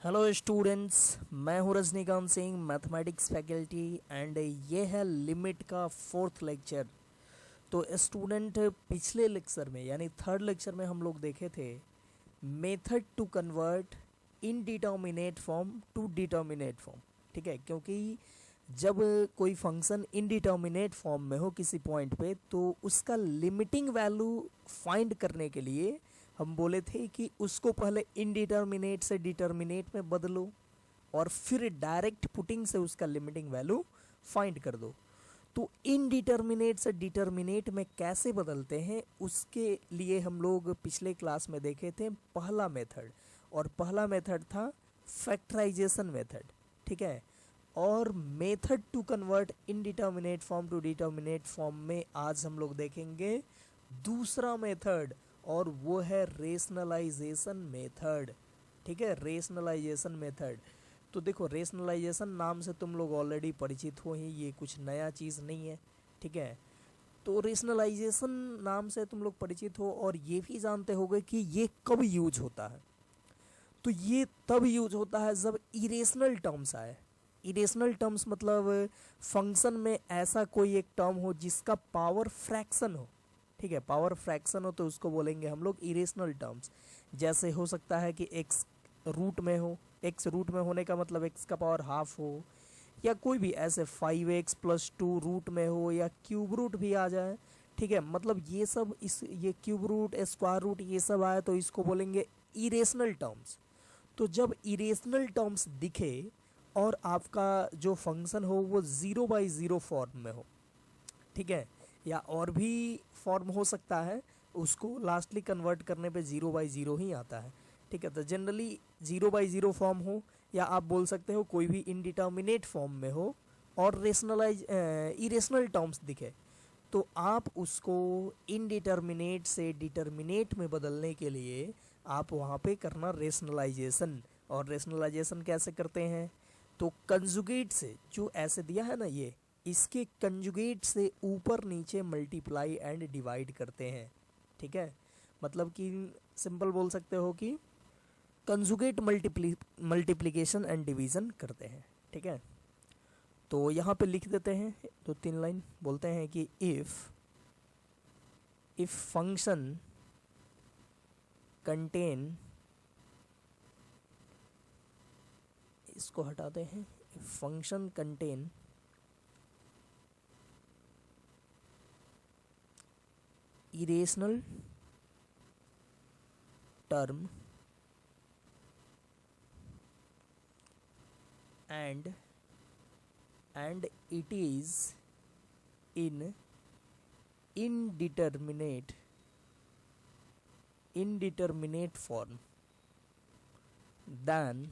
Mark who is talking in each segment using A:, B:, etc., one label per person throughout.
A: Hello students, मैं हूं Rajnikant Singh, mathematics faculty and ये है लिमिट का फोर्थ लेक्चर। तो स्टूडेंट, पिछले लेक्चर में यानी थर्ड लेक्चर में हम लोग देखे थे method to convert indeterminate form to determinate form. ठीक है, क्योंकि जब कोई फंक्शन इनडिटर्मिनेट फॉर्म में हो किसी पॉइंट पे तो उसका लिमिटिंग वैल्यू फाइंड करने के लिए हम बोले थे कि उसको पहले इनडिटर्मिनेट से डिटर्मिनेट में बदलो और फिर डायरेक्ट पुटिंग से उसका लिमिटिंग वैल्यू फाइंड कर दो। तो इनडिटर्मिनेट से डिटर्मिनेट में कैसे बदलते हैं उसके लिए हम लोग पिछले क्लास में देखे थे पहला मेथड, और पहला मेथड था फैक्टराइजेशन मेथड। ठीक है, और method to convert indeterminate form to determinate form में आज हम लोग देखेंगे दूसरा मेथड, और वो है रेशनलाइजेशन मेथड। ठीक है, रेशनलाइजेशन मेथड। तो देखो, रेशनलाइजेशन नाम से तुम लोग ऑलरेडी परिचित हो ही, ये कुछ नया चीज़ नहीं है। ठीक है, तो रेशनलाइजेशन नाम से तुम लोग परिचित हो और ये भी जानते होगे कि ये कब यूज होता है। तो ये तब यूज होता है जब इरेशनल टर्म्स आए। इरेशनल टर्म्स मतलब फंक्शन में ऐसा कोई एक टर्म हो जिसका पावर फ्रैक्शन हो। ठीक है, पावर फ्रैक्शन हो तो उसको बोलेंगे हम लोग इरेशनल टर्म्स। जैसे हो सकता है कि एक्स रूट में हो, एक्स रूट में होने का मतलब एक्स का पावर हाफ हो, या कोई भी ऐसे 5x+2 रूट में हो, या क्यूब रूट भी आ जाए। ठीक है, मतलब ये सब ये क्यूब रूट, स्क्वायर रूट, ये सब आए तो इसको बोलेंगे इरेशनल टर्म्स। तो जब इरेशनल टर्म्स दिखे और आपका जो फंक्शन हो वो 0/0 फॉर्म में हो, ठीक है, या और भी फॉर्म हो सकता है, उसको लास्टली कन्वर्ट करने पे 0/0 ही आता है। ठीक है, तो जनरली 0/0 फॉर्म हो, या आप बोल सकते हो कोई भी इनडिटर्मिनेट फॉर्म में हो और रेशनलाइज इरेशनल टर्म्स दिखे, तो आप उसको इनडिटर्मिनेट से डिटर्मिनेट में बदलने के लिए आप वहाँ पे करना रेशनलाइजेशन। और रेशनलाइजेशन कैसे करते हैं? तो कंजुगेट से, जो ऐसे दिया है ना, ये इसके कंजुगेट से ऊपर नीचे मल्टीप्लाई एंड डिवाइड करते हैं। ठीक है, मतलब कि सिंपल बोल सकते हो कि कंजुगेट मल्टीप्लिकेशन एंड डिवीज़न करते हैं। ठीक है, तो यहाँ पे लिख देते हैं, तो 3 लाइन बोलते हैं कि इफ फंक्शन कंटेन, इसको हटाते हैं, function contain irrational term and it is in indeterminate form, then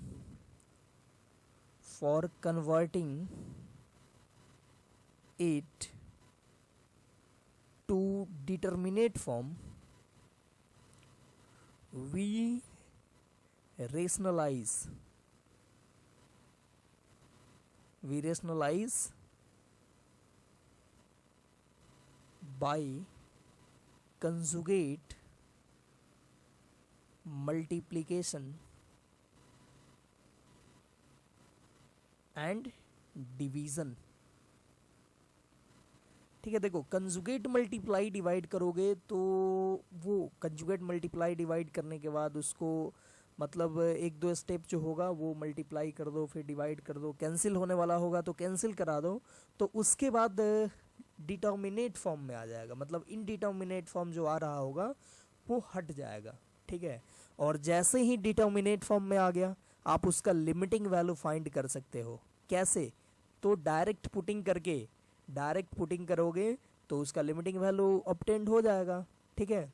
A: for converting it to determinate form we rationalize by conjugate multiplication and division. ठीक है, देखो, कंजुगेट मल्टीप्लाई डिवाइड करोगे तो वो कंजुगेट मल्टीप्लाई डिवाइड करने के बाद उसको मतलब एक दो स्टेप जो होगा वो मल्टीप्लाई कर दो, फिर डिवाइड कर दो, कैंसिल होने वाला होगा तो कैंसिल करा दो, तो उसके बाद डिटर्मिनेट फॉर्म में आ जाएगा। मतलब इनडिटर्मिनेट फॉर्म जो आ रहा होगा वो हट जाएगा। ठीक है, और जैसे ही डिटर्मिनेट फॉर्म में आ गया आप उसका लिमिटिंग वैल्यू फाइंड कर सकते हो। कैसे? तो डायरेक्ट पुटिंग करोगे तो उसका लिमिटिंग वैल्यू ऑब्टेन्ड हो जाएगा। ठीक है,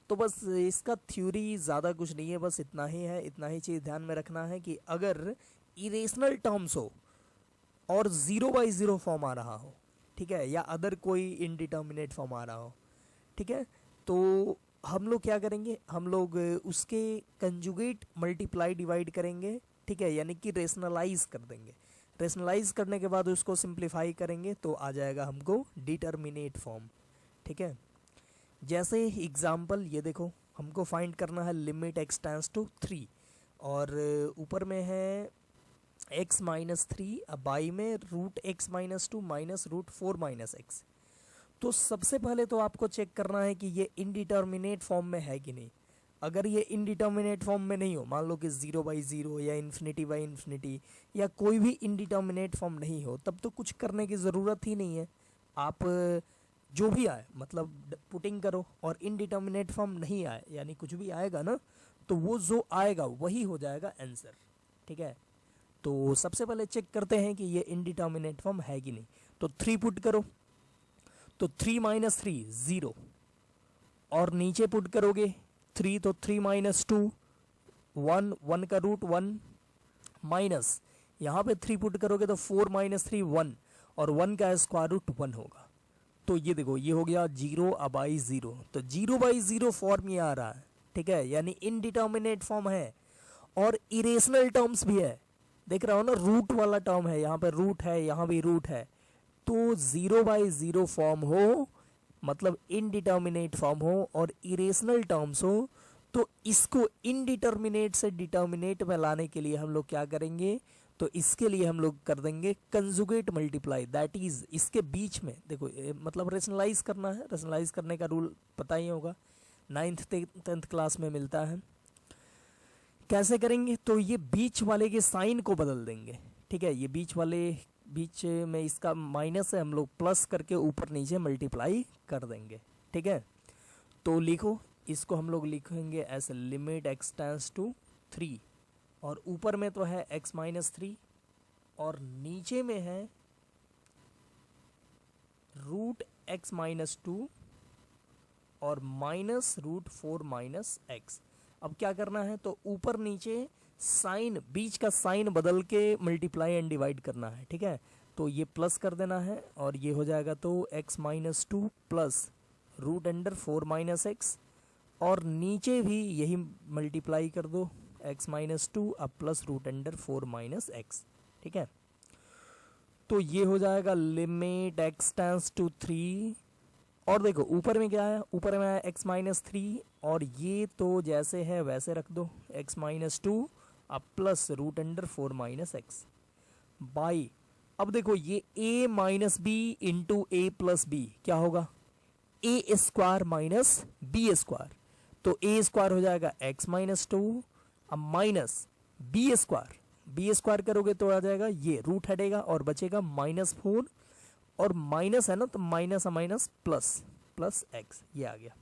A: तो बस इसका थ्योरी ज़्यादा कुछ नहीं है, बस इतना ही है। इतना ही चीज़ ध्यान में रखना है कि अगर इरेशनल टर्म्स हो और 0/0 फॉर्म आ रहा हो, ठीक है, या अदर कोई इनडिटर्मिनेट फॉर्म आ रहा हो, ठीक है, तो हम लोग क्या करेंगे, हम लोग उसके कंजुगेट मल्टीप्लाई डिवाइड करेंगे। ठीक है, यानी कि रेशनलाइज कर देंगे। रेशनलाइज करने के बाद उसको सिंप्लीफाई करेंगे तो आ जाएगा हमको डिटर्मिनेट फॉर्म। ठीक है, जैसे एग्जाम्पल ये देखो, हमको फाइंड करना है लिमिट x टेंड्स टू 3। और ऊपर में है x माइनस थ्री, अब बाई में root x minus two minus root four minus x. तो सबसे पहले तो आपको चेक करना है कि ये इनडिटर्मिनेट फॉर्म में है कि नहीं। अगर ये इनडिटर्मिनेट फॉर्म में नहीं हो, मान लो कि 0/0 या इन्फिनिटी बाई इन्फिनिटी या कोई भी इनडिटर्मिनेट फॉर्म नहीं हो, तब तो कुछ करने की ज़रूरत ही नहीं है। आप जो भी आए मतलब पुटिंग करो, और इनडिटर्मिनेट फॉर्म नहीं आए यानी कुछ भी आएगा ना, तो वो जो आएगा वही हो जाएगा आंसर। ठीक है, तो सबसे पहले चेक करते हैं कि ये इनडिटर्मिनेट फॉर्म है कि नहीं। तो 3 पुट करो, तो 3 माइनस थ्री 0, और नीचे पुट करोगे 3, तो 3 माइनस टू 1, 1 का रूट 1 माइनस यहाँ पे 3 पुट करोगे तो 4 माइनस थ्री 1, और 1 का स्क्वायर रूट 1 होगा। तो ये देखो ये हो गया 0/0, तो 0/0 फॉर्म ये आ रहा है। ठीक है, यानी इनडिटर्मिनेट फॉर्म है और इरेशनल टर्म्स भी है। देख रहा हो ना, रूट वाला टर्म है, यहाँ पे रूट है, यहाँ भी रूट है। तो 0/0 फॉर्म हो मतलब इनडिटर्मिनेट फॉर्म हो और इरेशनल टर्म्स हो, तो इसको इनडिटर्मिनेट से डिटर्मिनेट में लाने के लिए हम लोग क्या करेंगे, तो इसके लिए हम लोग कर देंगे कंजुगेट मल्टीप्लाई। दैट इज इसके बीच में देखो मतलब रेशनलाइज करना है। रेशनलाइज करने का रूल पता ही होगा, 9th 10th क्लास में मिलता है। कैसे करेंगे, तो ये बीच वाले के साइन को बदल देंगे। ठीक है, ये बीच में इसका माइनस है, हम लोग प्लस करके ऊपर नीचे मल्टीप्लाई कर देंगे। ठीक है, तो लिखो, इसको हम लोग लिखेंगे as limit x tends to 3, और ऊपर में तो है x माइनस थ्री, और नीचे में है रूट एक्स माइनस टू और माइनस रूट 4 माइनस एक्स। अब क्या करना है, तो ऊपर नीचे साइन, बीच का साइन बदल के मल्टीप्लाई एंड डिवाइड करना है। ठीक है, तो ये प्लस कर देना है और ये हो जाएगा तो x minus two plus root under 4 minus x, और नीचे भी यही मल्टीप्लाई कर दो, x माइनस टू अब plus root under 4 minus x. ठीक है, तो ये हो जाएगा लिमिट x टेंड्स टू 3, और देखो ऊपर में क्या है, ऊपर में है x माइनस थ्री, और ये तो जैसे है वैसे रख दो, x माइनस टू अब plus root under 4 minus x by. अब देखो ये a minus b into a plus b क्या होगा, a square minus b square. तो ए स्क्वायर हो जाएगा x माइनस टू, अब माइनस बी स्क्वायर करोगे तो आ जाएगा, ये रूट हटेगा और बचेगा -4, और माइनस है ना तो माइनस माइनस प्लस एक्स, ये आ गया।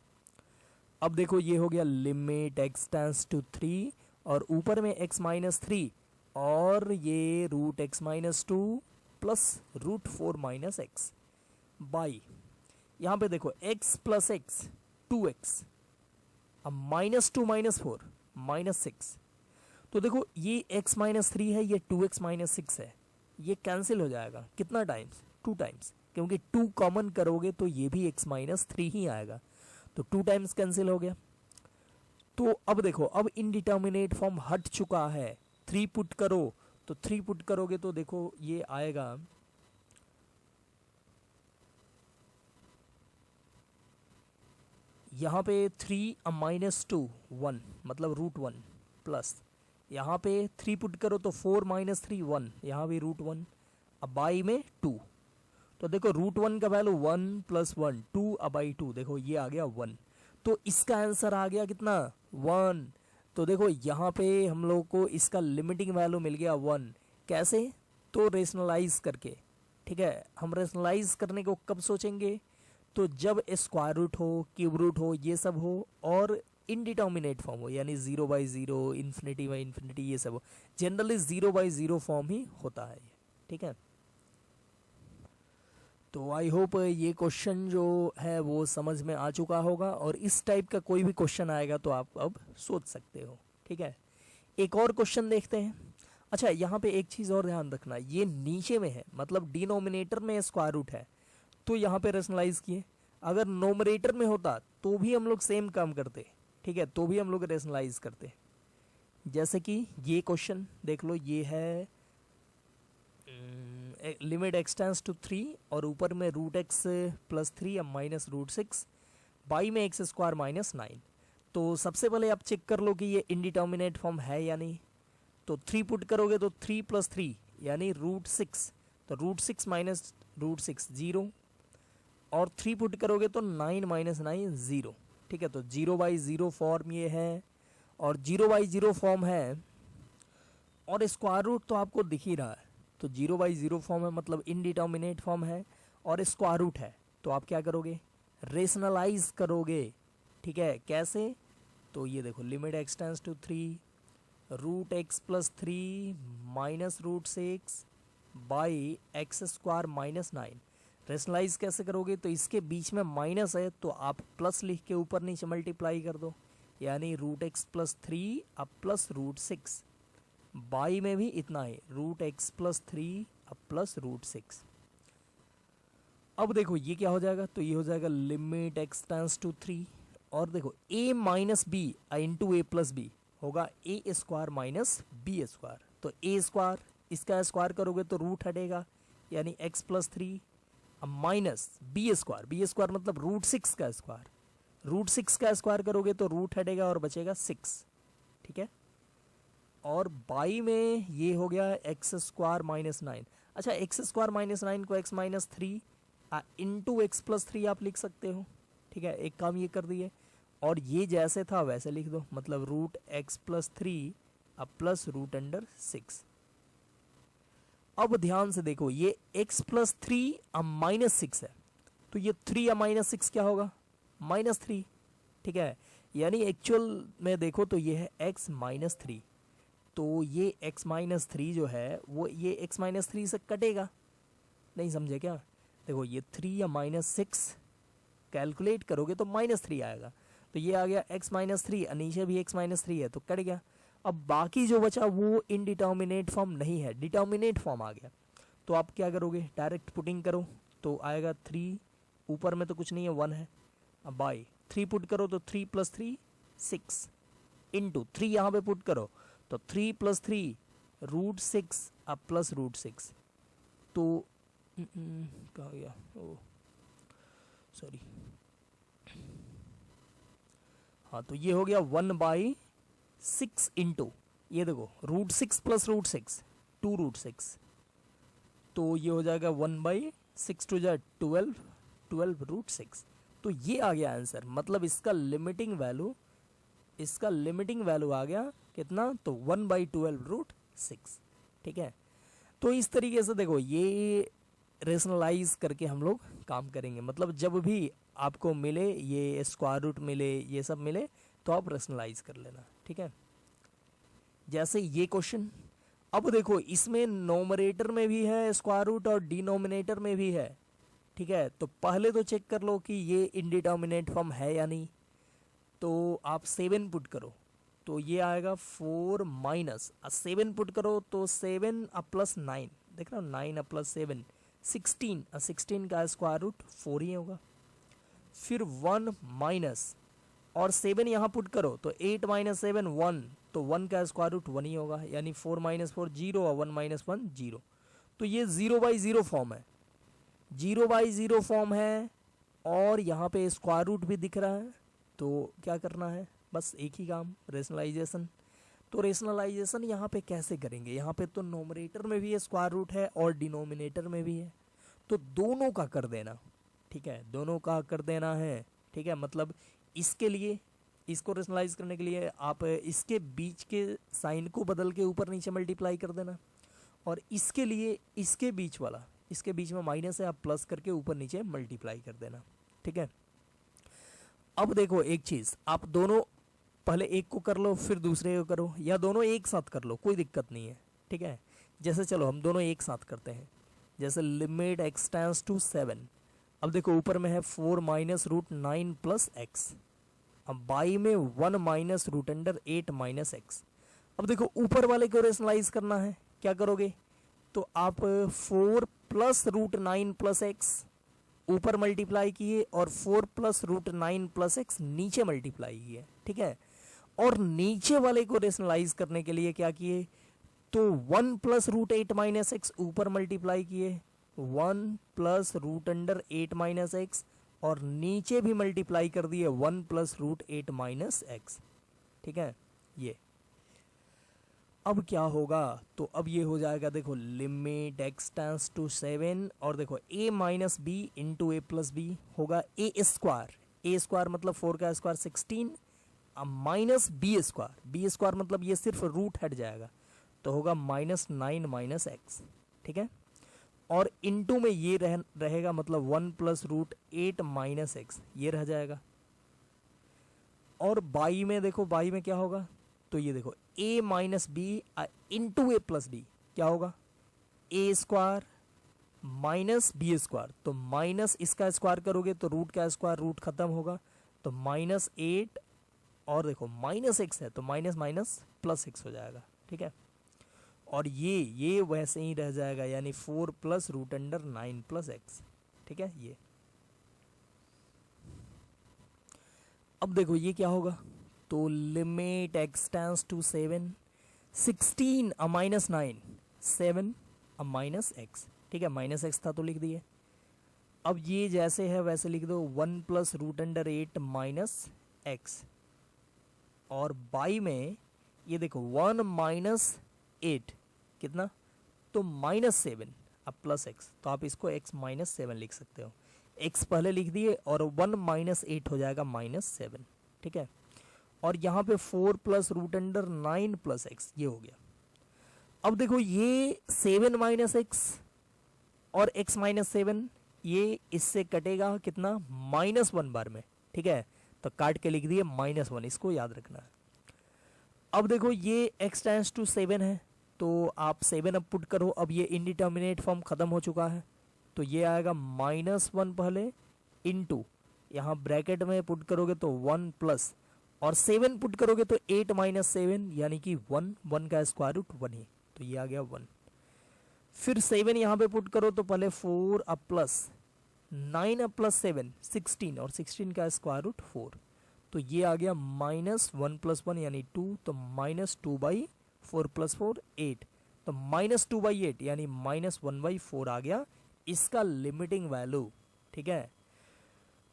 A: अब देखो ये हो गया लिमिट एक्स टेंड्स टू 3, और ऊपर में x माइनस थ्री और ये root x minus two plus root 4 minus x by, यहाँ पे देखो x प्लस एक्स 2x, अब -2 -4 -6। तो देखो ये x माइनस थ्री है, ये 2x माइनस 6 है, ये कैंसिल हो जाएगा कितना टाइम्स, 2 टाइम्स, क्योंकि 2 कॉमन करोगे तो ये भी x माइनस थ्री ही आएगा, तो 2 टाइम्स कैंसिल हो गया। तो अब देखो अब इनडिटर्मिनेट फॉर्म हट चुका है, 3 पुट करो, तो 3 पुट करोगे तो देखो ये आएगा यहाँ पे 3 माइनस टू 1 मतलब रूट 1 प्लस, यहाँ पे 3 पुट करो तो 4 माइनस थ्री 1, यहाँ भी रूट 1, अब बाई में 2, तो देखो रूट 1 का वैल्यू 1 प्लस 1 2, अब बाई 2 देखो ये आ गया 1, तो इसका आंसर आ गया कितना 1। तो देखो यहाँ पे हम लोग को इसका लिमिटिंग वैल्यू मिल गया 1। कैसे, तो रेशनलाइज करके। ठीक है, हम रेशनलाइज करने को कब सोचेंगे, तो जब स्क्वायर रूट हो, क्यूब रूट हो, ये सब हो, और इनडिटर्मिनेट फॉर्म हो, यानी 0/0 इन्फिनिटी बाई इन्फिनिटी ये सब हो। जनरली 0/0 फॉर्म ही होता है ये। ठीक है, तो आई होप ये क्वेश्चन जो है वो समझ में आ चुका होगा, और इस टाइप का कोई भी क्वेश्चन आएगा तो आप अब सोच सकते हो। ठीक है, एक और क्वेश्चन देखते हैं। अच्छा, यहाँ पे एक चीज़ और ध्यान रखना, ये नीचे में है मतलब डिनोमिनेटर में स्क्वायर रूट है, तो यहाँ पे रेशनलाइज किए। अगर नोमरेटर में होता तो भी हम लोग सेम काम करते। ठीक है, तो भी हम लोग रेशनलाइज करते। जैसे कि ये क्वेश्चन देख लो, ये है लिमिट एक्स टेंड्स टू 3, और ऊपर में रूट एक्स प्लस 3 अब माइनस रूट 6 बाई में एक्स स्क्वायर माइनस 9। तो सबसे पहले आप चेक कर लो कि ये इनडिटर्मिनेट फॉर्म है या नहीं। तो 3 पुट करोगे तो 3 + 3 यानी √6, तो √6 माइनस √6 0, और 3 पुट करोगे तो 9 - 9 0। ठीक है, तो 0/0 फॉर्म ये है, और 0/0 फॉर्म है, और स्क्वायर रूट तो आपको दिख ही रहा है, तो 0/0 फॉर्म है मतलब इनडिटर्मिनेट फॉर्म है, और स्क्वायर रूट है, तो आप क्या करोगे, रेशनलाइज करोगे। ठीक है, कैसे, तो ये देखो limit x tends to 3 √x + 3 minus √6 by x² - 9। Rationalise कैसे करोगे, तो इसके बीच में माइनस है तो आप प्लस लिख के ऊपर नीचे मल्टीप्लाई कर दो, यानी √x + 3 अब प्लस √6, बाई में भी इतना है √x + 3 अब प्लस √6। अब देखो ये क्या हो जाएगा, तो ये हो जाएगा लिमिट x टेंड्स टू 3, और देखो a - b into a + b होगा a² - b², तो a² इसका स्क्वायर करोगे तो रूट हटेगा, यानी x + 3 अब माइनस b² मतलब √6 का स्क्वायर, √6 का स्क्वायर करोगे तो रूट हटेगा और बचेगा 6। ठीक है, और बाई में ये हो गया x² - 9। अच्छा, x² - 9 को x - 3 इंटू x + 3 आप लिख सकते हो। ठीक है, एक काम ये कर दिए, और ये जैसे था वैसे लिख दो, मतलब √x + 3 अब प्लस √6। अब ध्यान से देखो, ये x + 3 अब -6 है, तो ये 3 अब -6 क्या होगा, -3। ठीक है, यानी एक्चुअल में देखो तो ये है x - 3, तो ये x - 3 जो है वो ये x - 3 से कटेगा, नहीं समझे क्या, देखो ये 3 या -6 कैलकुलेट करोगे तो -3 आएगा, तो ये आ गया x - 3, नीचे भी x - 3 है तो कट गया। अब बाकी जो बचा वो इनडिटर्मिनेट फॉर्म नहीं है, डिटर्मिनेट फॉर्म आ गया, तो आप क्या करोगे, डायरेक्ट पुटिंग करो तो आएगा 3, ऊपर में तो कुछ नहीं है 1 है, अब बाई 3 पुट करो तो 3 + 3 6 इंटू 3 यहाँ पे पुट करो तो 3 + 3 √6 अब प्लस √6, तो कहाँ गया, ओ सॉरी, हाँ तो ये हो गया 1/6 इंटू, ये देखो √6 + √6 2√6, तो ये हो जाएगा 1/6 × 12 12 √6, तो ये आ गया आंसर, मतलब इसका लिमिटिंग वैल्यू आ गया कितना, तो 1/12 √6। ठीक है, तो इस तरीके से देखो ये रेशनलाइज करके हम लोग काम करेंगे, मतलब जब भी आपको मिले ये स्क्वायर रूट मिले ये सब मिले तो आप रेशनलाइज कर लेना। ठीक है, जैसे ये क्वेश्चन, अब देखो इसमें नोमरेटर में भी है स्क्वायर रूट और डिनोमिनेटर में भी है। ठीक है, तो पहले तो चेक कर लो कि ये इनडिटर्मिनेट फॉर्म है या नहीं, तो आप 7 पुट करो तो ये आएगा 4 माइनस 7 पुट करो तो 7 + 9, देख रहे हो 9 + 7 16, 16 का स्क्वायर रूट 4 ही होगा, फिर 1 माइनस और 7 यहाँ पुट करो तो 8 - 7 1, तो 1 का स्क्वायर रूट 1 ही होगा, यानी 4 - 4 0 और 1 - 1 0, तो ये 0/0 फॉर्म है, 0/0 फॉर्म है, और यहाँ पे स्क्वायर रूट भी दिख रहा है, तो क्या करना है, बस एक ही काम, रेशनलाइजेशन। तो रेशनलाइजेशन यहाँ पे कैसे करेंगे, यहाँ पे तो नोमरेटर में भी स्क्वायर रूट है और डिनोमिनेटर में भी है, तो दोनों का कर देना। ठीक है, दोनों का कर देना है। ठीक है, मतलब इसके लिए, इसको रेशनलाइज करने के लिए आप इसके बीच के साइन को बदल के ऊपर नीचे मल्टीप्लाई कर देना, और इसके लिए इसके बीच वाला, इसके बीच में माइनस है, आप प्लस करके ऊपर नीचे मल्टीप्लाई कर देना। ठीक है, अब देखो एक चीज़, आप दोनों पहले एक को कर लो फिर दूसरे को करो, या दोनों एक साथ कर लो, कोई दिक्कत नहीं है। ठीक है, जैसे चलो हम दोनों एक साथ करते हैं, जैसे लिमिट x टेंड्स टू 7, अब देखो ऊपर में है 4 - √9 + x, अब बाई में 1 - √8 - x। अब देखो ऊपर वाले को रेशनलाइज करना है, क्या करोगे, तो आप 4 + √9 + x ऊपर मल्टीप्लाई किए और 4 + √9 + x नीचे मल्टीप्लाई किए। ठीक है, और नीचे वाले को रेशनलाइज करने के लिए क्या किए, तो 1 + √8 - x ऊपर मल्टीप्लाई किए, 1 + √8 - x, और नीचे भी मल्टीप्लाई कर दिए 1 + √8 - x। ठीक है, ये अब क्या होगा, तो अब ये हो जाएगा, देखो लिमिट एक्स टेंस टू 7 और देखो a minus b into a plus b होगा ए स्क्वायर मतलब 4 का स्क्वायर 16, अब माइनस बी स्क्वायर मतलब ये सिर्फ रूट हट जाएगा तो होगा -9 माइनस एक्स, ठीक है। और इनटू में ये रहेगा मतलब 1 प्लस रूट 8 माइनस एक्स, ये रह जाएगा। और बाई में देखो, बाई में क्या होगा, तो ये देखो a minus b into a plus b क्या होगा, a square minus b square, तो माइनस इसका स्क्वायर करोगे तो रूट का स्क्वायर, रूट खत्म होगा तो -8 और देखो माइनस एक्स है तो माइनस माइनस प्लस एक्स हो जाएगा, ठीक है। और ये वैसे ही रह जाएगा, यानी 4 plus root under 9 plus x, ठीक है। ये अब देखो ये क्या होगा, तो लिमिट एक्स टेंस टू 7, 16 माइनस 9 7 माइनस एक्स, ठीक है। माइनस एक्स था तो लिख दिए। अब ये जैसे है वैसे लिख दो, 1 plus root under 8 minus x, और बाई में ये देखो 1 माइनस 8 कितना, तो -7 अब प्लस एक्स, तो आप इसको x -7 लिख सकते हो। x पहले लिख दिए और 1 माइनस 8 हो जाएगा -7, ठीक है। और यहाँ पे 4 plus root under 9 plus x, ये हो गया। अब देखो ये 7 माइनस एक्स और x -7, ये इससे कटेगा कितना, -1 बार में, ठीक है। तो काट के लिख दिए -1, इसको याद रखना है। अब देखो ये x टेंस टू 7 है तो आप 7 अब पुट करो, अब ये इनडिटर्मिनेट फॉर्म ख़त्म हो चुका है तो ये आएगा -1 पहले इंटू, यहाँ ब्रैकेट में पुट करोगे तो 1 प्लस, और 7 पुट करोगे तो 8 माइनस 7 यानी कि 1 का स्क्वायर रूट 1 ही, तो ये आ गया 1। फिर 7 यहाँ पे पुट करो तो पहले 4 अब प्लस 9 अब प्लस 7 16, और 16 का स्क्वायर रूट 4, तो ये आ गया -1 प्लस 1 यानी 2, तो -2/4 प्लस 4 8, तो -2/8 यानी -1/4 आ गया इसका लिमिटिंग वैल्यू, ठीक है।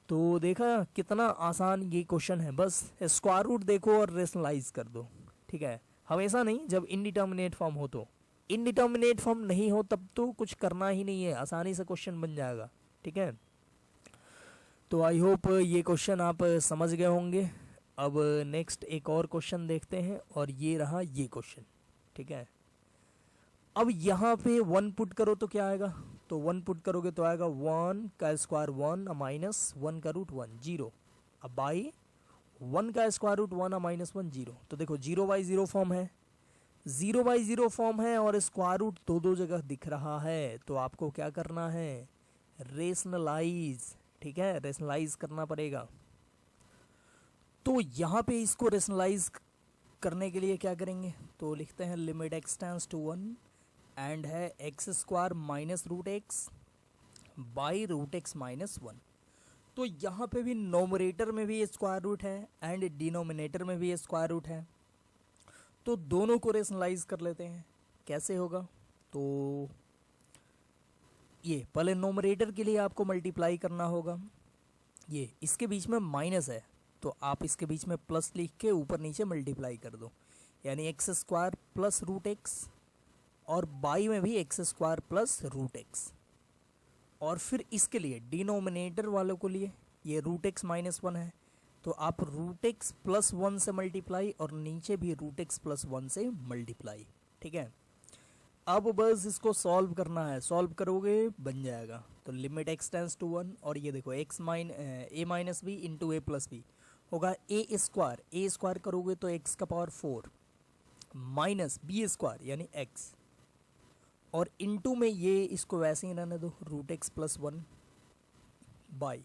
A: तो देखा कितना आसान ये क्वेश्चन है, बस स्क्वायर रूट देखो और रेशनलाइज कर दो, ठीक है। हमेशा नहीं, जब इनडिटर्मिनेट फॉर्म हो, तो इनडिटर्मिनेट फॉर्म नहीं हो तब तो कुछ करना ही नहीं है, आसानी से क्वेश्चन बन जाएगा, ठीक है। तो आई होप ये क्वेश्चन आप समझ गए होंगे। अब नेक्स्ट एक और क्वेश्चन देखते हैं, और ये रहा ये क्वेश्चन, ठीक है। अब यहाँ पे 1 पुट करो तो क्या आएगा, तो 1 पुट करोगे तो आएगा 1 का स्क्वायर 1 माइनस 1 का रूट 1 0, अब बाई 1 का स्क्वायर रूट 1 माइनस 1 0, तो देखो 0/0 फॉर्म है, 0/0 फॉर्म है और स्क्वायर रूट दो जगह दिख रहा है, तो आपको क्या करना है, रेशनलाइज, ठीक है, रेशनलाइज करना पड़ेगा। तो यहाँ पे इसको रेशनलाइज करने के लिए क्या करेंगे, तो लिखते हैं limit x tends to 1 and है x square minus root x by root x minus 1। तो यहाँ पे भी नोमरेटर में भी स्क्वायर रूट है एंड डिनोमिनेटर में भी स्क्वायर रूट है, तो दोनों को रेशनलाइज कर लेते हैं। कैसे होगा, तो ये पहले नोमरेटर के लिए आपको मल्टीप्लाई करना होगा, ये इसके बीच में माइनस है तो आप इसके बीच में प्लस लिख के ऊपर नीचे मल्टीप्लाई कर दो, यानी x square plus root x, और बाई में भी x square plus root x. और फिर इसके लिए डिनोमिनेटर वालों को लिए ये रूट एक्स माइनस 1 है तो आप रूट एक्स प्लस 1 से मल्टीप्लाई और नीचे भी रूट एक्स प्लस 1 से मल्टीप्लाई, ठीक है। अब बस इसको सॉल्व करना है, सॉल्व करोगे बन जाएगा। तो लिमिट एक्स टेंस टू 1 और ये देखो ए minus b into a plus b होगा ए स्क्वायर करोगे तो एक्स का पावर 4 माइनस बी स्क्वायर यानी एक्स, और इनटू में ये इसको वैसे ही रहने दो रूट एक्स प्लस 1 बाई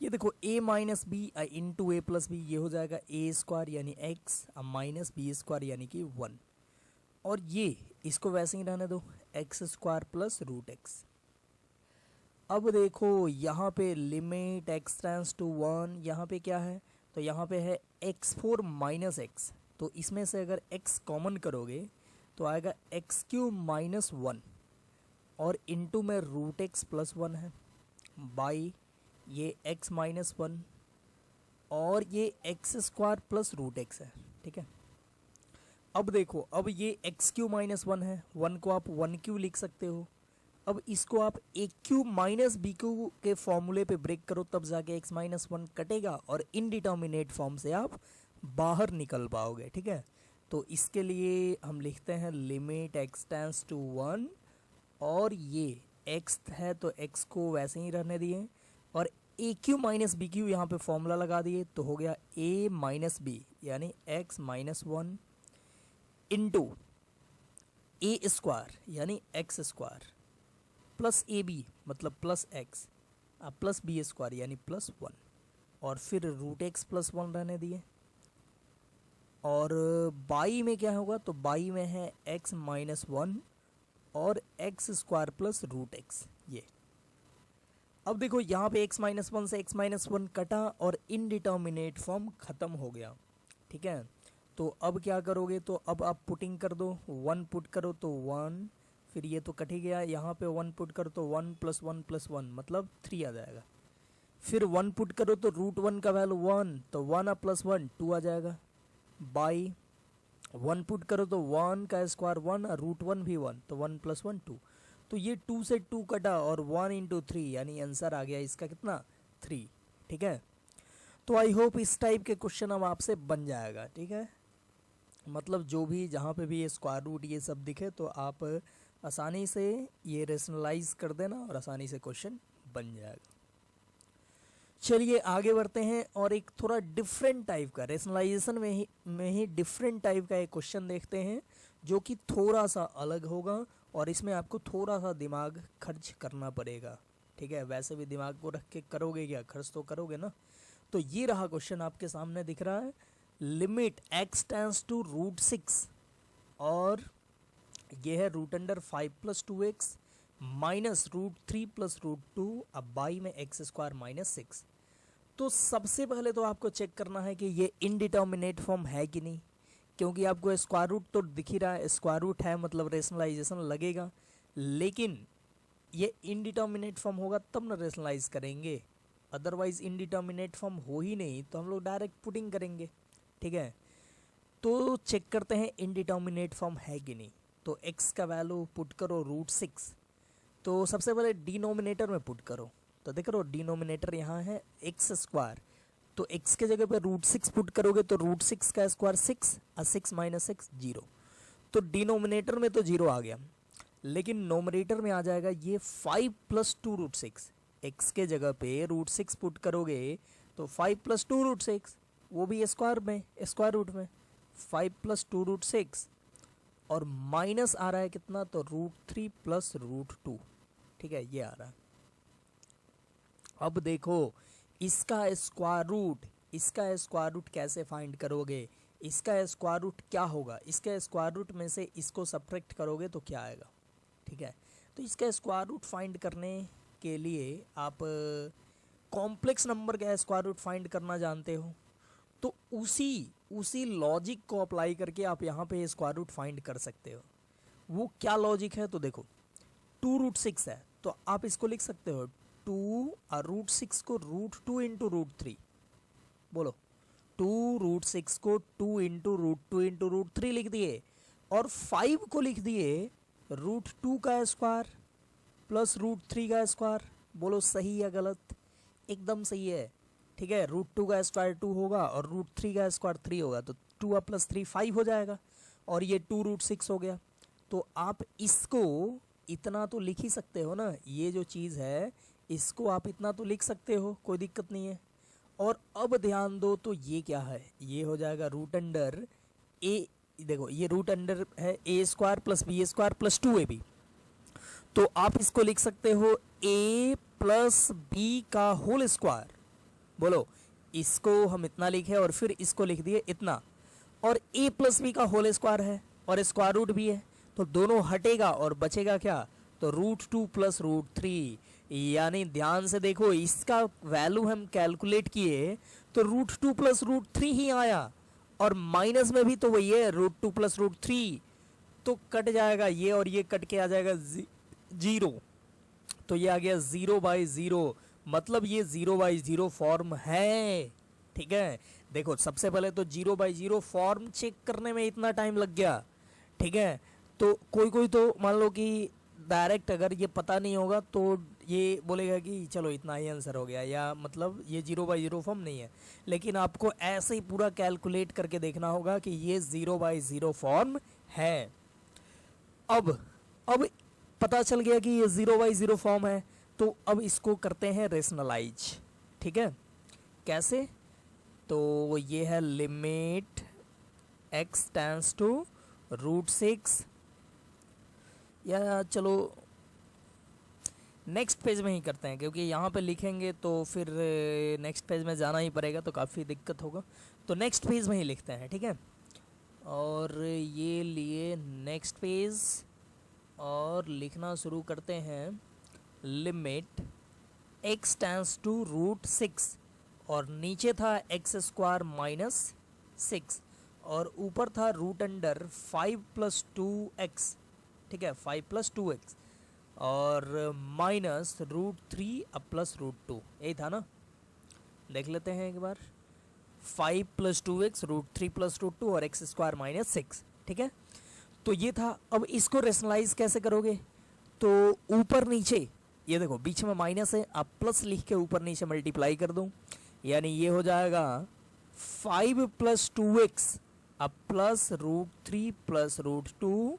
A: ये देखो ए minus b into a plus B, ये हो जाएगा ए स्क्वायर यानी एक्स माइनस बी स्क्वायर यानी कि 1, और ये इसको वैसे ही रहने दो x square plus root x. अब देखो यहाँ पे लिमिट एक्स टेंस टू 1, यहाँ पे क्या है, तो यहाँ पे है x4 माइनस एक्स, तो इसमें से अगर x कॉमन करोगे तो आएगा एक्स क्यूब माइनस 1, और इनटू में रूट एक्स प्लस 1 है बाई ये x माइनस 1 और ये x square plus root x है, ठीक है। अब देखो, अब ये एक्स क्यू माइनस वन है, वन को आप वन क्यू लिख सकते हो। अब इसको आप ए क्यू माइनस बी क्यू के फॉर्मूले पे ब्रेक करो, तब जाके एक्स माइनस वन कटेगा और इनडिटर्मिनेट फॉर्म से आप बाहर निकल पाओगे। ठीक है, तो इसके लिए हम लिखते हैं limit x tends to one, और ये एक्स है तो एक्स को वैसे ही रहने दिए, और a cube minus b cube यहाँ पे फॉर्मूला लगा दिए, तो हो गया ए माइनस बी यानी x minus one into a square यानी x square plus a b मतलब plus x plus b square यानी प्लस वन, और फिर रूट एक्स प्लस वन रहने दिए। और बाई में क्या होगा, तो बाई में है एक्स माइनस वन और x square plus root x. ये अब देखो यहाँ पे x माइनस वन से x माइनस वन कटा और इनडिटर्मिनेट फॉर्म ख़त्म हो गया। ठीक है, तो अब क्या करोगे, तो अब आप पुटिंग कर दो, वन पुट करो तो वन, फिर ये तो कट ही गया, यहाँ पे वन पुट करो तो वन प्लस वन मतलब थ्री आ जाएगा। फिर वन पुट करो तो रूट वन का वैल्यू वन, तो वन प्लस वन टू आ जाएगा। बाई वन पुट करो तो वन का स्क्वायर वन और रूट वन भी वन, तो वन प्लस वन टू, तो ये टू से टू कटा और वन इंटू थ्री यानी आंसर आ गया इसका कितना, थ्री। ठीक है, तो आई होप इस टाइप के क्वेश्चन अब आपसे बन जाएगा। ठीक है, मतलब जो भी जहाँ पे भी ये स्क्वायर रूट ये सब दिखे तो आप आसानी से ये रेशनलाइज कर देना और आसानी से क्वेश्चन बन जाएगा। चलिए आगे बढ़ते हैं और एक थोड़ा डिफरेंट टाइप का रेशनलाइजेशन में ही डिफरेंट टाइप का एक क्वेश्चन देखते हैं, जो कि थोड़ा सा अलग होगा और इसमें आपको थोड़ा सा दिमाग खर्च करना पड़ेगा। ठीक है, वैसे भी दिमाग को रख के करोगे क्या, खर्च तो करोगे ना। तो ये रहा क्वेश्चन आपके सामने दिख रहा है, limit x tends to root six, और ये है root under five plus two x minus root three plus root two, अब बाई में एक्स स्क्वायर माइनस सिक्स। तो सबसे पहले तो आपको चेक करना है कि ये इनडिटर्मिनेट फॉर्म है कि नहीं, क्योंकि आपको स्क्वायर रूट तो दिख ही रहा है, स्क्वायर रूट है मतलब रेशनलाइजेशन लगेगा, लेकिन ये इनडिटर्मिनेट फॉर्म होगा तब ना रेशनलाइज करेंगे, अदरवाइज इनडिटर्मिनेट फॉर्म हो ही नहीं तो हम लोग डायरेक्ट पुटिंग करेंगे। ठीक है, तो चेक करते हैं इनडिटर्मिनेट फॉर्म है कि नहीं। तो x का वैल्यू पुट करो रूट सिक्स, तो सबसे पहले डिनोमिनेटर में पुट करो, तो देख रहे हो डिनोमिनेटर यहाँ है एक्स स्क्वायर, तो x के जगह पे रूट सिक्स पुट करोगे तो रूट सिक्स का स्क्वायर सिक्स और सिक्स माइनस सिक्स जीरो, तो डिनोमिनेटर में तो जीरो आ गया, लेकिन नोमिनेटर में आ जाएगा ये five plus two root six. X के जगह पे रूट सिक्स पुट करोगे तो five plus two root six, वो भी स्क्वायर में स्क्वायर रूट में, five plus two root six, और माइनस आ रहा है कितना, तो root three plus root two. ठीक है, ये आ रहा है। अब देखो इसका स्क्वायर रूट कैसे फाइंड करोगे, इसका स्क्वायर रूट क्या होगा, इसके स्क्वायर रूट में से इसको सब्ट्रैक्ट करोगे तो क्या आएगा। ठीक है, तो इसका स्क्वायर रूट फाइंड करने के लिए आप कॉम्प्लेक्स नंबर का स्क्वायर रूट फाइंड करना जानते हो, तो उसी लॉजिक को अप्लाई करके आप यहाँ पे स्क्वायर रूट फाइंड कर सकते हो। वो क्या लॉजिक है, तो देखो टू रूट सिक्स है तो आप इसको लिख सकते हो टू और रूट सिक्स को root two into root three, बोलो टू रूट सिक्स को टू इंटू रूट थ्री लिख दिए, और फाइव को लिख दिए रूट टू का स्क्वायर प्लस रूट थ्री का स्क्वायर। बोलो सही या गलत, एकदम सही है। ठीक है, रूट टू का स्क्वायर टू होगा और रूट थ्री का स्क्वायर थ्री होगा, तो टू प्लस थ्री फाइव हो जाएगा, और ये टू रूट सिक्स हो गया। तो आप इसको इतना तो लिख ही सकते हो ना, ये जो चीज़ है इसको आप इतना तो लिख सकते हो, कोई दिक्कत नहीं है। और अब ध्यान दो, तो ये क्या है, ये हो जाएगा रूट अंडर ए, देखो ये रूट अंडर है a square plus b square plus two a b, तो आप इसको लिख सकते हो ए प्लस बी का होल स्क्वायर। बोलो इसको हम इतना लिखे और फिर इसको लिख दिए इतना, और ए प्लस बी का होल स्क्वायर है और स्क्वायर रूट भी है, तो दोनों हटेगा और बचेगा क्या, तो root two plus root three. यानी ध्यान से देखो इसका वैल्यू हम कैलकुलेट किए तो root two plus root three ही आया, और माइनस में भी तो वही है root two plus root three, तो कट जाएगा ये और ये कट के आ जाएगा जीरो, तो ये आ गया जीरो बाई जीरो, मतलब ये जीरो बाई जीरो फॉर्म है। ठीक है। देखो सबसे पहले तो 0/0 फॉर्म चेक करने में इतना टाइम लग गया, ठीक है। तो कोई कोई तो मान लो कि डायरेक्ट अगर ये पता नहीं होगा तो ये बोलेगा कि चलो इतना ही आंसर हो गया, या मतलब ये 0/0 फॉर्म नहीं है। लेकिन आपको ऐसे ही पूरा कैलकुलेट करके देखना होगा कि ये 0/0 फॉर्म है। अब पता चल गया कि ये 0/0 फॉर्म है, तो अब इसको करते हैं रेशनलाइज, ठीक है। कैसे? तो ये है लिमिट x टेंड्स टू √6, या चलो नेक्स्ट पेज में ही करते हैं, क्योंकि यहाँ पे लिखेंगे तो फिर नेक्स्ट पेज में जाना ही पड़ेगा, तो काफ़ी दिक्कत होगा। तो नेक्स्ट पेज में ही लिखते हैं, ठीक है। और ये लिए नेक्स्ट पेज और लिखना शुरू करते हैं लिमिट x टेंड्स टू √6, और नीचे था x² - 6, और ऊपर था √5 + 2x, ठीक है, 5 + 2x, और माइनस √3 + √2, यही था ना। देख लेते हैं एक बार, 5 + 2x, √3 + √2 और x² - 6, ठीक है। तो ये था। अब इसको रेशनलाइज कैसे करोगे? तो ऊपर नीचे ये देखो बीच में माइनस है, आप प्लस लिख के ऊपर नीचे मल्टीप्लाई कर दो, यानी ये हो जाएगा 5 + 2x अब प्लस √3 + √2,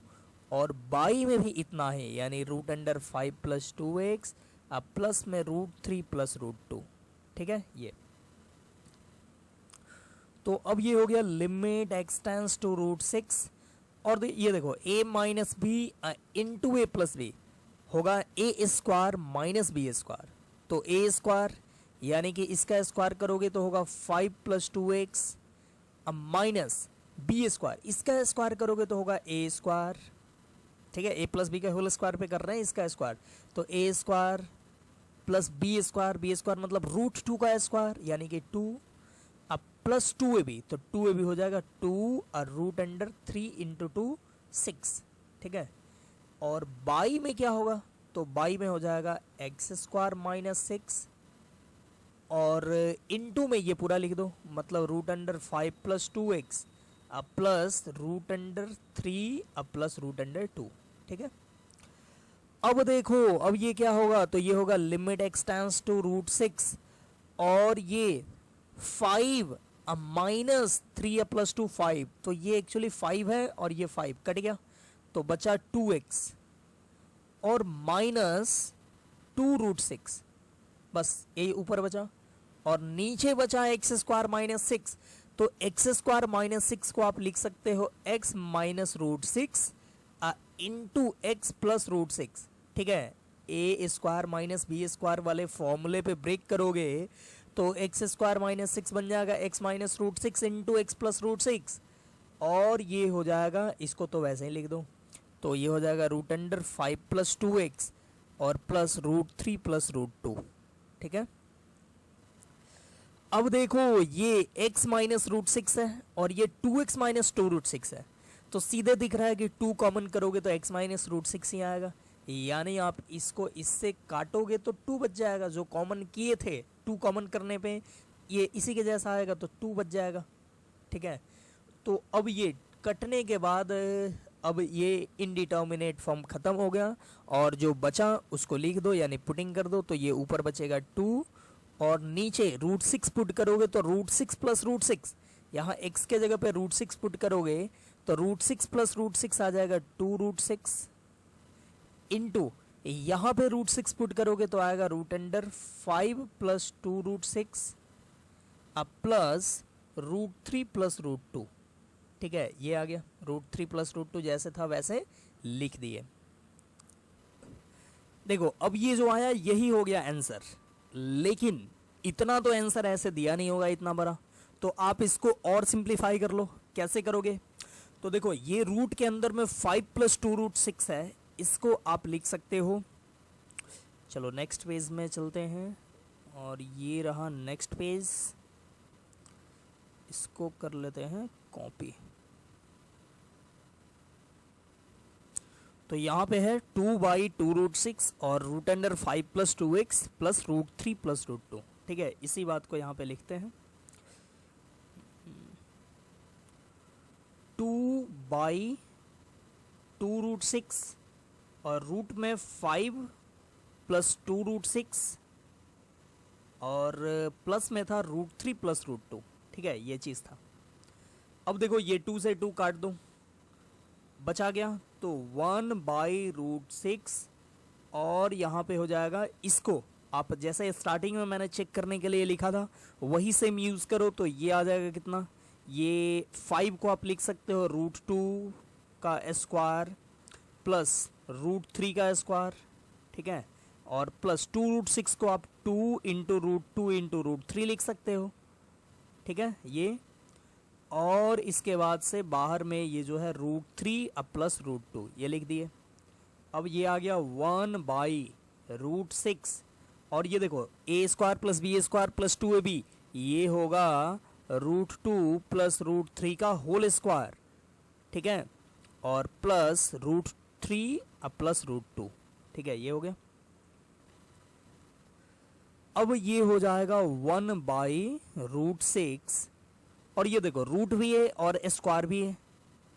A: और बाई में भी इतना है, यानी √5 + 2x अब प्लस में √3 + √2, ठीक है। ये तो अब ये हो गया लिमिट x टेंड्स टू √6, और ये देखो a - b into a + b होगा a² - b², तो a² यानी कि इसका स्क्वायर करोगे तो होगा 5 + 2x, अब माइनस b², इसका स्क्वायर करोगे तो होगा a², ठीक है। a + b के होल स्क्वायर पे कर रहे हैं इसका स्क्वायर, तो a² + b² मतलब √2 का स्क्वायर यानी कि 2, अब प्लस 2ab, तो 2ab हो जाएगा 2 और √3 × 2 6, ठीक है। और बाई में क्या होगा? तो बाई में हो जाएगा x² - 6, और इनटू में ये पूरा लिख दो, मतलब √5 + 2x अब प्लस √3 अब प्लस √2, ठीक है। अब देखो अब ये क्या होगा? तो ये होगा लिमिट x टेंड्स टू √6, और ये 5 अब -3 + 2 5, तो ये एक्चुअली 5 है और ये 5 कट गया, तो बचा 2x और -2√6, बस यही ऊपर बचा, और नीचे बचा x² - 6, तो x² - 6 को आप लिख सकते हो x - √6 इंटू x + √6, ठीक है। a² - b² वाले फॉर्मूले पे ब्रेक करोगे तो x² - 6 बन जाएगा x - √6 इंटू x + √6, और ये हो जाएगा, इसको तो वैसे ही लिख दो, तो ये हो जाएगा √5 + 2x और प्लस √3 + √2, ठीक है। अब देखो ये x - √6 है और ये 2x - 2√6 है, तो सीधे दिख रहा है कि 2 कॉमन करोगे तो x - √6 ही आएगा, यानी आप इसको इससे काटोगे तो 2 बच जाएगा, जो कॉमन किए थे 2 कॉमन करने पे ये इसी के जैसा आएगा, तो 2 बच जाएगा, ठीक है। तो अब ये कटने के बाद अब ये इनडिटर्मिनेट फॉर्म ख़त्म हो गया, और जो बचा उसको लिख दो, यानी पुटिंग कर दो, तो ये ऊपर बचेगा 2 और नीचे √6 पुट करोगे तो √6 + √6, यहाँ x के जगह पे √6 पुट करोगे तो √6 + √6 आ जाएगा 2√6 इंटू यहाँ पे √6 पुट करोगे तो आएगा √5 + 2√6 अब प्लस √3 + √2, ठीक है। ये आ गया √3 + √2, जैसे था वैसे लिख दिए। देखो अब ये जो आया यही हो गया आंसर, लेकिन इतना तो आंसर ऐसे दिया नहीं होगा इतना बड़ा, तो आप इसको और सिंप्लीफाई कर लो। कैसे करोगे? तो देखो ये रूट के अंदर में 5 + 2√6 है, इसको आप लिख सकते हो। चलो नेक्स्ट पेज में चलते हैं, और ये रहा नेक्स्ट पेज, इसको कर लेते हैं कॉपी। तो यहाँ पे है 2/2√6 और √5 + 2x + √3 + √2, ठीक है। इसी बात को यहाँ पे लिखते हैं। बाई 2√6 और रूट में 5 प्लस 2√6 और प्लस में था √3 प्लस √2। ठीक है, ये चीज़ था। अब देखो ये 2 से 2 काट दो, बचा गया तो 1/√6 और यहाँ पे हो जाएगा, इसको आप जैसे स्टार्टिंग में मैंने चेक करने के लिए लिखा था वही सेम यूज़ करो तो ये आ जाएगा कितना, ये 5 को आप लिख सकते हो √2 का स्क्वायर प्लस √3 का स्क्वायर। ठीक है, और प्लस 2√6 को आप 2 इंटू √2 इंटू √3 लिख सकते हो। ठीक है, ये और इसके बाद से बाहर में ये जो है √3 अब प्लस √2 ये लिख दिए। अब ये आ गया 1/√6 और ये देखो a² plus b² plus 2ab ये होगा √2 प्लस √3 का होल स्क्वायर। ठीक है, और प्लस √3 अब प्लस √2। ठीक है, ये हो गया। अब ये हो जाएगा 1/√6 और ये देखो रूट भी है और स्क्वायर भी है।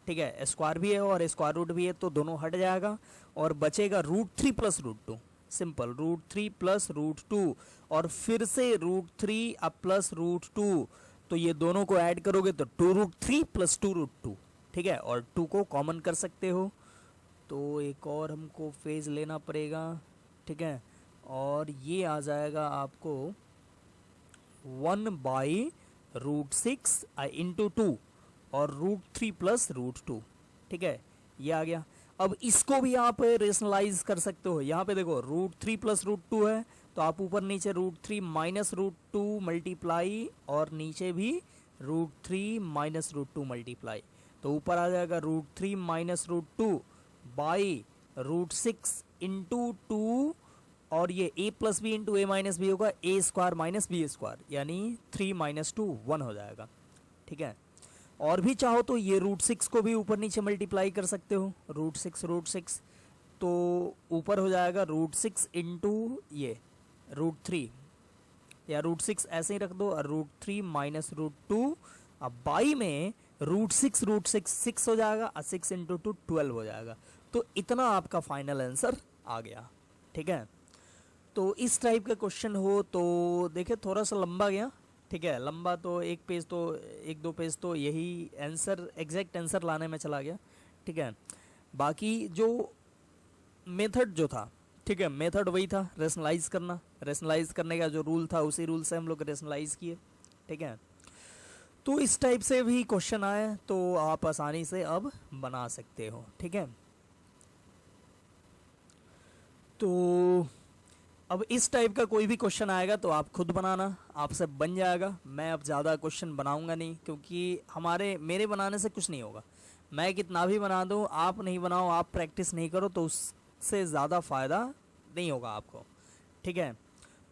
A: ठीक है, स्क्वायर भी है और स्क्वायर रूट भी है तो दोनों हट जाएगा और बचेगा √3 प्लस √2। सिंपल, √3 प्लस √2 और फिर से √3 अब प्लस √2 तो ये दोनों को ऐड करोगे तो 2√3 प्लस 2√2। ठीक है, और 2 को कॉमन कर सकते हो तो एक और हमको फेज लेना पड़ेगा। ठीक है, और ये आ जाएगा आपको 1/√6 इंटू 2 और √3 प्लस √2। ठीक है, ये आ गया। अब इसको भी आप रेशनलाइज कर सकते हो। यहाँ पे देखो √3 प्लस √2 है तो आप ऊपर नीचे √3 माइनस √2 मल्टीप्लाई और नीचे भी √3 माइनस √2 मल्टीप्लाई तो ऊपर आ जाएगा √3 माइनस √2 बाई √6 इंटू 2 और ये a plus b into a minus b होगा a² माइनस b² यानी 3 माइनस 2 1 हो जाएगा। ठीक है, और भी चाहो तो ये √6 को भी ऊपर नीचे मल्टीप्लाई कर सकते हो। √6 तो ऊपर हो जाएगा √6 इंटू ये √3 या √6 ऐसे ही रख दो और √3 माइनस √2 अब बाई में √6 6 हो जाएगा और 6 इंटू 2 12 हो जाएगा। तो इतना आपका फाइनल आंसर आ गया। ठीक है, तो इस टाइप का क्वेश्चन हो तो देखिए थोड़ा सा लंबा गया। ठीक है, लंबा तो एक दो पेज तो यही आंसर एग्जैक्ट आंसर लाने में चला गया। ठीक है, बाकी जो मेथड जो था, ठीक है, मेथड वही था रेशनलाइज करना। रेशनलाइज करने का जो रूल था उसी रूल से हम लोग रेशनलाइज किए। ठीक है, तो इस टाइप से भी क्वेश्चन आए तो आप आसानी से अब बना सकते हो। ठीक है, तो अब इस टाइप का कोई भी क्वेश्चन आएगा तो आप खुद बनाना, आपसे बन जाएगा। मैं अब ज़्यादा क्वेश्चन बनाऊंगा नहीं क्योंकि मेरे बनाने से कुछ नहीं होगा। मैं कितना भी बना दूं, आप नहीं बनाओ, आप प्रैक्टिस नहीं करो तो उससे ज़्यादा फ़ायदा नहीं होगा आपको। ठीक है,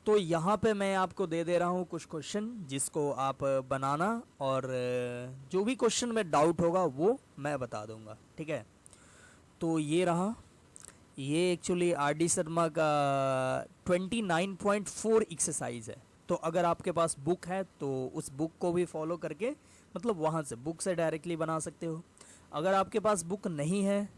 A: तो यहाँ पे मैं आपको दे दे रहा हूँ कुछ क्वेश्चन जिसको आप बनाना और जो भी क्वेश्चन में डाउट होगा वो मैं बता दूँगा। ठीक है, तो ये रहा, ये एक्चुअली RD शर्मा का 29.4 एक्सरसाइज है। तो अगर आपके पास बुक है तो उस बुक को भी फॉलो करके मतलब वहाँ से बुक से डायरेक्टली बना सकते हो। अगर आपके पास बुक नहीं है,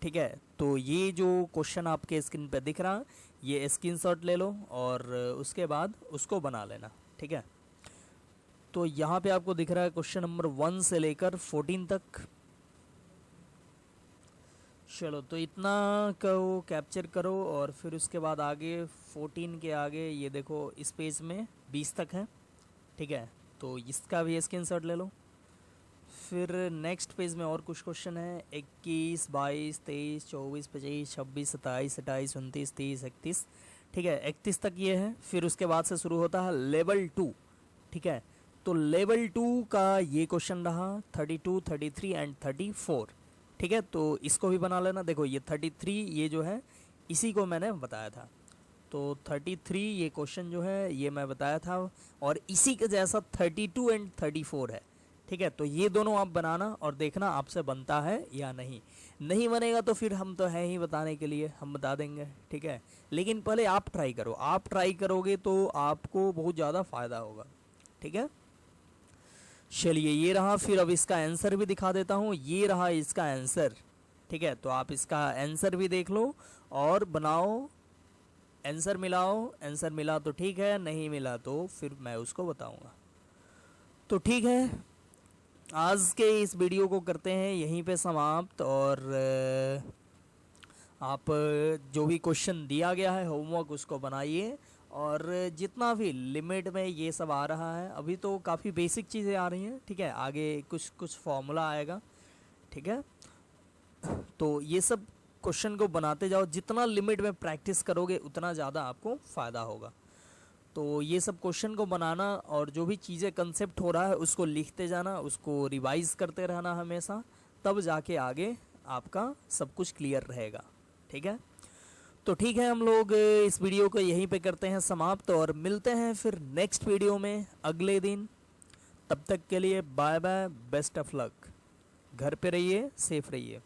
A: ठीक है, तो ये जो क्वेश्चन आपके स्क्रीन पे दिख रहा ये स्क्रीनशॉट ले लो और उसके बाद उसको बना लेना। ठीक है, तो यहाँ पे आपको दिख रहा है क्वेश्चन नंबर 1 से लेकर 14 तक। चलो तो इतना को कैप्चर करो और फिर उसके बाद आगे 14 के आगे ये देखो इस पेज में 20 तक है। ठीक है, तो इसका भी स्क्रीनशॉट ले लो। फिर नेक्स्ट पेज में और कुछ क्वेश्चन है 21, 22, 23, 24, 25, 26, 27, 28, 29, 30, 31। ठीक है, 31 तक ये है। फिर उसके बाद से शुरू होता है लेवल 2। ठीक है, तो लेवल 2 का ये क्वेश्चन रहा 32, 33 एंड 34। ठीक है, तो इसको भी बना लेना। देखो ये 33 ये जो है इसी को मैंने बताया था, तो 33 ये क्वेश्चन जो है ये मैं बताया था और इसी के जैसा 32 एंड 34 है। ठीक है, तो ये दोनों आप बनाना और देखना आपसे बनता है या नहीं। नहीं बनेगा तो फिर हम तो हैं ही बताने के लिए, हम बता देंगे। ठीक है, लेकिन पहले आप ट्राई करो, आप ट्राई करोगे तो आपको बहुत ज़्यादा फ़ायदा होगा। ठीक है, चलिए ये रहा, फिर अब इसका आंसर भी दिखा देता हूँ, ये रहा इसका आंसर। ठीक है, तो आप इसका आंसर भी देख लो और बनाओ, आंसर मिलाओ, आंसर मिला तो ठीक है, नहीं मिला तो फिर मैं उसको बताऊंगा। तो ठीक है, आज के इस वीडियो को करते हैं यहीं पे समाप्त। और आप जो भी क्वेश्चन दिया गया है होमवर्क उसको बनाइए, और जितना भी लिमिट में ये सब आ रहा है, अभी तो काफ़ी बेसिक चीज़ें आ रही हैं, ठीक है, आगे कुछ कुछ फॉर्मूला आएगा, ठीक है। तो ये सब क्वेश्चन को बनाते जाओ, जितना लिमिट में प्रैक्टिस करोगे उतना ज़्यादा आपको फ़ायदा होगा। तो ये सब क्वेश्चन को बनाना, और जो भी चीज़ें कंसेप्ट हो रहा है उसको लिखते जाना, उसको रिवाइज करते रहना हमेशा, तब जाके आगे आपका सब कुछ क्लियर रहेगा। ठीक है, तो ठीक है, हम लोग इस वीडियो को यहीं पे करते हैं समाप्त, और मिलते हैं फिर नेक्स्ट वीडियो में अगले दिन। तब तक के लिए bye bye, best of luck, घर पे रहिए, सेफ रहिए।